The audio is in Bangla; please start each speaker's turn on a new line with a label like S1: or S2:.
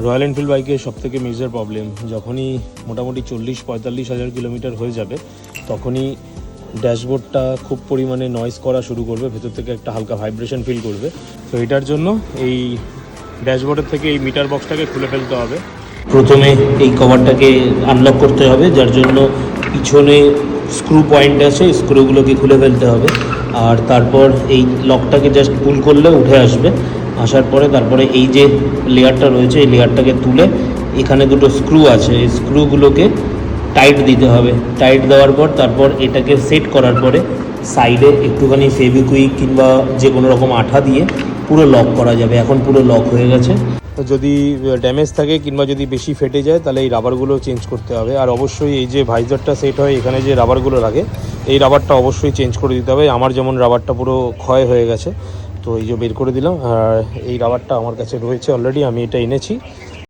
S1: রয়্যাল এনফিল্ড বাইকের সবথেকে মেজর প্রবলেম, যখনই মোটামুটি 40-45 হাজার কিলোমিটার হয়ে যাবে তখনই ড্যাশবোর্ডটা খুব পরিমাণে নয়েজ করা শুরু করবে, ভেতর থেকে একটা হালকা ভাইব্রেশন ফিল করবে। তো এটার জন্য এই ড্যাশবোর্ডের থেকে এই মিটার বক্সটাকে খুলে ফেলতে হবে। প্রথমে এই কভারটাকে আনলক করতে হবে, যার জন্য পিছনে স্ক্রু পয়েন্ট আছে, স্ক্রুগুলোকে খুলে ফেলতে হবে। আর তারপর এই লকটাকে জাস্ট পুল করলে উঠে আসবে। আসার পরে তারপরে এই যে লেয়ারটা রয়েছে এই লেয়ারটাকে তুলে এখানে দুটো স্ক্রু আছে, এই স্ক্রুগুলোকে টাইট দিতে হবে। টাইট দেওয়ার পর তারপর এটাকে সেট করার পরে সাইডে একটুখানি ফেভিকুইক কিংবা যে কোনো রকম আঠা দিয়ে পুরো লক করা যাবে। এখন পুরো লক হয়ে গেছে। যদি ড্যামেজ থাকে কিংবা যদি বেশি ফেটে যায় তাহলে এই রাবারগুলো চেঞ্জ করতে হবে। আর অবশ্যই এই যে ভাইজারটা সেট হয় এখানে যে রাবারগুলো লাগে এই রাবারটা অবশ্যই চেঞ্জ করে দিতে হবে। আমার যেমন রাবারটা পুরো ক্ষয় হয়ে গেছে, তো এই যে বের করে দিলাম। আর এই রাবারটা আমার কাছে রয়েছে অলরেডি, আমি এটা এনেছি।